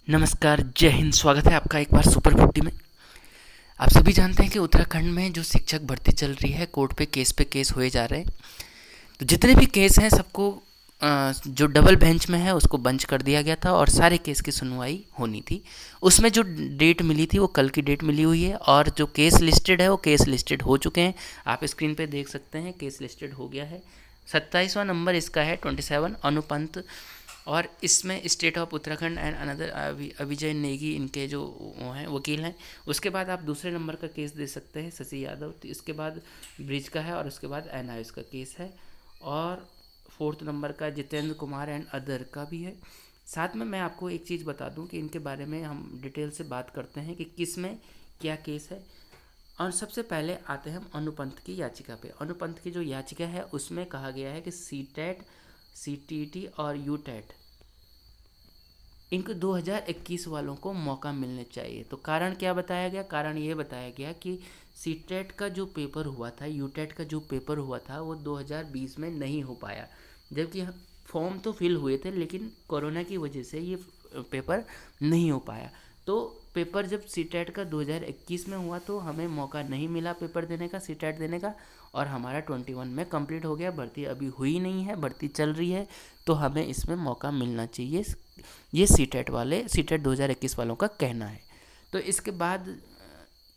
नमस्कार, जय हिंद। स्वागत है आपका एक बार सुपर 50 में। आप सभी जानते हैं कि उत्तराखंड में जो शिक्षक भर्ती चल रही है, कोर्ट पे केस हुए जा रहे हैं। तो जितने भी केस हैं सबको जो डबल बेंच में है उसको बंच कर दिया गया था और सारे केस की सुनवाई होनी थी। उसमें जो डेट मिली थी वो कल की डेट मिली हुई है और जो केस लिस्टेड है वो केस लिस्टेड हो चुके हैं। आप स्क्रीन पे देख सकते हैं, केस लिस्टेड हो गया है। 27वां नंबर इसका है 27 अनुपंत, और इसमें state of Uttarakhand and another अविजय नेगी इनके जो वो हैं वकील हैं। उसके बाद आप दूसरे नंबर का केस दे सकते हैं शशि यादव, तो इसके बाद ब्रिज का है और उसके बाद एनआईएस का केस है, और फोर्थ नंबर का जितेंद्र कुमार एंड अदर का भी है। साथ में मैं आपको एक चीज़ बता दूं कि इनके बारे में हम डिटेल से बात करते हैं कि किस में क्या केस है। और सबसे पहले आते हैं हम अनुपंथ की याचिका पे। अनुपंथ की जो याचिका है उसमें कहा गया है कि सीटेट, सीटीटी और यूटेट इनको 2021 वालों को मौका मिलने चाहिए। तो कारण क्या बताया गया? कारण ये बताया गया कि सीटेट का जो पेपर हुआ था, यूटेट का जो पेपर हुआ था वो 2020 में नहीं हो पाया, जबकि फॉर्म तो फिल हुए थे लेकिन कोरोना की वजह से ये पेपर नहीं हो पाया। तो पेपर जब सीटेट का 2021 में हुआ तो हमें मौका नहीं मिला पेपर देने का, सीटेट देने का, और हमारा 21 में कंप्लीट हो गया। भर्ती अभी हुई नहीं है, भर्ती चल रही है, तो हमें इसमें मौका मिलना चाहिए। ये सीटेट 2021 वालों का कहना है। तो इसके बाद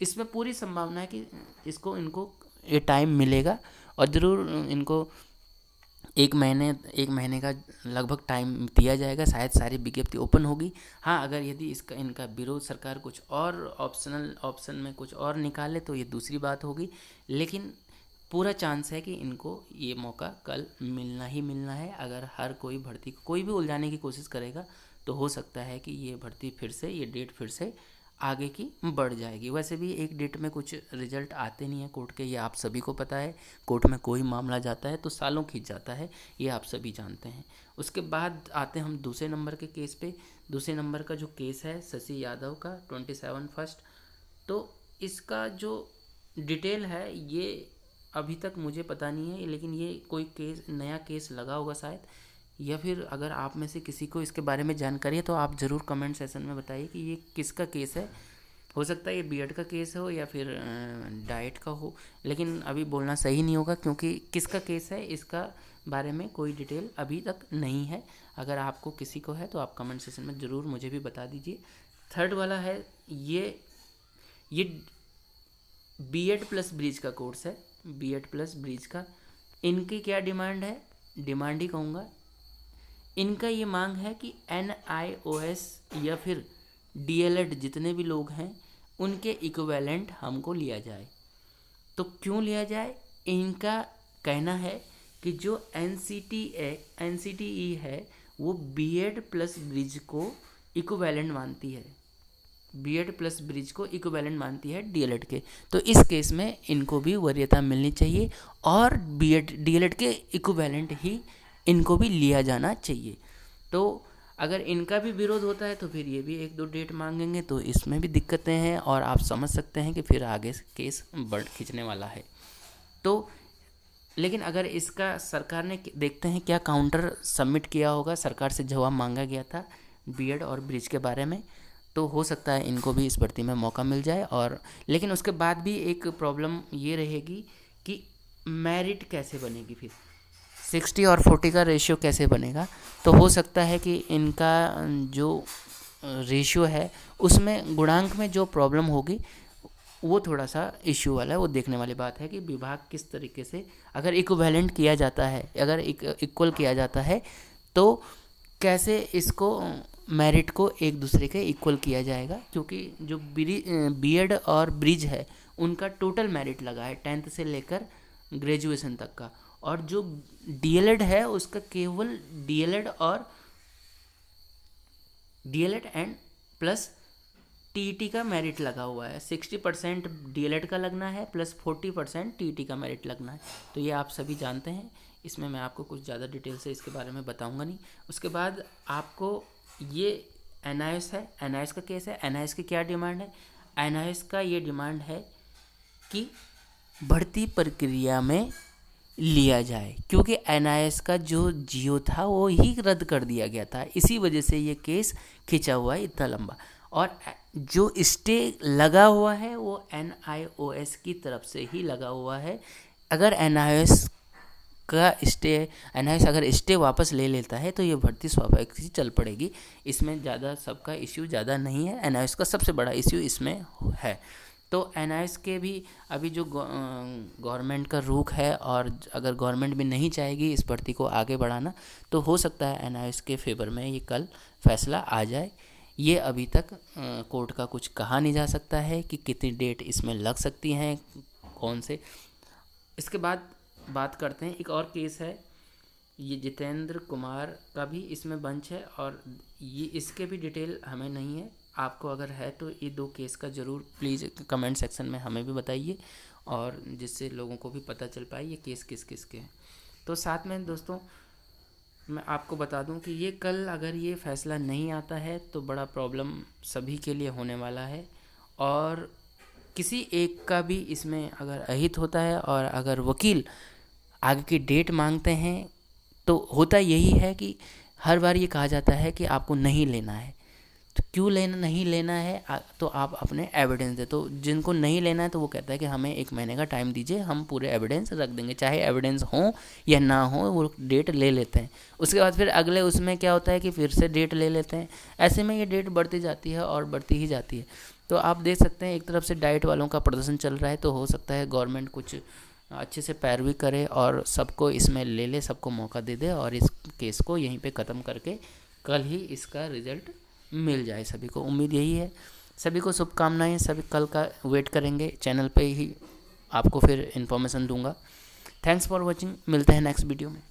इसमें पूरी संभावना है कि इनको ये टाइम मिलेगा और ज़रूर इनको एक महीने का लगभग टाइम दिया जाएगा। शायद सारी विज्ञप्ति ओपन होगी। हाँ, अगर यदि इनका विरोध सरकार कुछ और ऑप्शन में कुछ और निकाले तो ये दूसरी बात होगी, लेकिन पूरा चांस है कि इनको ये मौका कल मिलना ही मिलना है। अगर हर कोई भर्ती को कोई भी उलझाने की कोशिश करेगा तो हो सकता है कि ये भर्ती फिर से, ये डेट फिर से आगे की बढ़ जाएगी। वैसे भी एक डेट में कुछ रिजल्ट आते नहीं है कोर्ट के, ये आप सभी को पता है। कोर्ट में कोई मामला जाता है तो सालों खींच जाता है, ये आप सभी जानते हैं। उसके बाद आते हैं हम दूसरे नंबर के केस पे। दूसरे नंबर का जो केस है शशि यादव का 27 फर्स्ट, तो इसका जो डिटेल है ये अभी तक मुझे पता नहीं है, लेकिन ये कोई केस, नया केस लगा होगा शायद, या फिर अगर आप में से किसी को इसके बारे में जानकारी है तो आप ज़रूर कमेंट सेशन में बताइए कि ये किसका केस है। हो सकता है ये बीएड का केस हो या फिर डाइट का हो, लेकिन अभी बोलना सही नहीं होगा क्योंकि किसका केस है इसका बारे में कोई डिटेल अभी तक नहीं है। अगर आपको किसी को है तो आप कमेंट सेशन में ज़रूर मुझे भी बता दीजिए। थर्ड वाला है ये बीएड प्लस ब्रिज का कोर्स है, बीएड प्लस ब्रिज का। इनकी क्या डिमांड है? डिमांड ही कहूँगा। इनका ये मांग है कि NIOS या फिर DLED जितने भी लोग हैं उनके इक्विवेलेंट हमको लिया जाए। तो क्यों लिया जाए? इनका कहना है कि जो NCTE है वो बीएड प्लस ब्रिज को इक्विवेलेंट मानती है, बीएड प्लस ब्रिज को इक्विवेलेंट मानती है DLED के। तो इस केस में इनको भी वरीयता मिलनी चाहिए और बीएड DLED के इक्विवेलेंट ही इनको भी लिया जाना चाहिए। तो अगर इनका भी विरोध होता है तो फिर ये भी एक दो डेट मांगेंगे, तो इसमें भी दिक्कतें हैं और आप समझ सकते हैं कि फिर आगे केस बढ़ खींचने वाला है। तो लेकिन अगर इसका सरकार ने, देखते हैं क्या काउंटर सबमिट किया होगा, सरकार से जवाब मांगा गया था बीएड और ब्रिज के बारे में, तो हो सकता है इनको भी इस भर्ती में मौका मिल जाए। और लेकिन उसके बाद भी एक प्रॉब्लम ये रहेगी कि मेरिट कैसे बनेगी, फिर 60 और 40 का रेशियो कैसे बनेगा। तो हो सकता है कि इनका जो रेशियो है उसमें गुणांक में जो प्रॉब्लम होगी वो थोड़ा सा इश्यू वाला है। वो देखने वाली बात है कि विभाग किस तरीके से, अगर इक्विवेलेंट किया जाता है, अगर इक्वल किया जाता है तो कैसे इसको मेरिट को एक दूसरे के इक्वल किया जाएगा। क्योंकि जो बीएड और ब्रिज है उनका टोटल मेरिट लगा है 10th से लेकर ग्रेजुएशन तक का, और जो DLED है उसका केवल DLED एंड प्लस TET का मेरिट लगा हुआ है। 60% DLED का लगना है प्लस 40% TET का मेरिट लगना है। तो ये आप सभी जानते हैं, इसमें मैं आपको कुछ ज़्यादा डिटेल से इसके बारे में बताऊंगा नहीं। उसके बाद आपको ये NIOS है, NIOS का केस है। NIOS की क्या डिमांड है? NIOS का ये डिमांड है कि भर्ती प्रक्रिया में लिया जाए, क्योंकि एनआईएस का जो जियो था वो ही रद्द कर दिया गया था। इसी वजह से ये केस खिंचा हुआ है इतना लंबा। और जो स्टे लगा हुआ है वो एनआईओएस की तरफ से ही लगा हुआ है। अगर एनआईओएस अगर स्टे वापस ले लेता है तो ये भर्ती स्वाभाविक ही चल पड़ेगी। इसमें ज़्यादा सबका इश्यू ज़्यादा नहीं है, एनआईओएस का सबसे बड़ा इश्यू इसमें है। तो एनआईओएस के भी अभी जो गवर्नमेंट का रुख है, और अगर गवर्नमेंट भी नहीं चाहेगी इस भर्ती को आगे बढ़ाना, तो हो सकता है एनआईओएस के फेवर में ये कल फैसला आ जाए। ये अभी तक कोर्ट का कुछ कहा नहीं जा सकता है कि कितनी डेट इसमें लग सकती हैं, कौन से। इसके बाद बात करते हैं, एक और केस है, ये जितेंद्र कुमार का भी इसमें बंच है, और ये इसके भी डिटेल हमें नहीं है। आपको अगर है तो ये 2 केस का ज़रूर प्लीज़ कमेंट सेक्शन में हमें भी बताइए, और जिससे लोगों को भी पता चल पाए ये केस किस किस के हैं। तो साथ में दोस्तों मैं आपको बता दूं कि ये कल अगर ये फ़ैसला नहीं आता है तो बड़ा प्रॉब्लम सभी के लिए होने वाला है, और किसी एक का भी इसमें अगर अहित होता है और अगर वकील आगे की डेट मांगते हैं तो होता यही है कि हर बार ये कहा जाता है कि आपको नहीं लेना है। तो क्यों नहीं लेना है, तो आप अपने एविडेंस दे। तो जिनको नहीं लेना है तो वो कहता है कि हमें 1 महीने का टाइम दीजिए, हम पूरे एविडेंस रख देंगे, चाहे एविडेंस हो या ना हो, वो डेट ले लेते हैं। उसके बाद फिर अगले उसमें क्या होता है कि फिर से डेट ले लेते हैं। ऐसे में ये डेट बढ़ती जाती है और बढ़ती ही जाती है। तो आप देख सकते हैं एक तरफ से डाइट वालों का प्रदर्शन चल रहा है, तो हो सकता है गवर्नमेंट कुछ अच्छे से पैरवी करे और सबको इसमें ले ले, सबको मौका दे दे, और इस केस को यहीं पे ख़त्म करके कल ही इसका रिज़ल्ट मिल जाए। सभी को उम्मीद यही है। सभी को शुभकामनाएं। सभी कल का वेट करेंगे, चैनल पे ही आपको फिर इन्फॉर्मेशन दूंगा। Thanks for watching. मिलते हैं नेक्स्ट वीडियो में।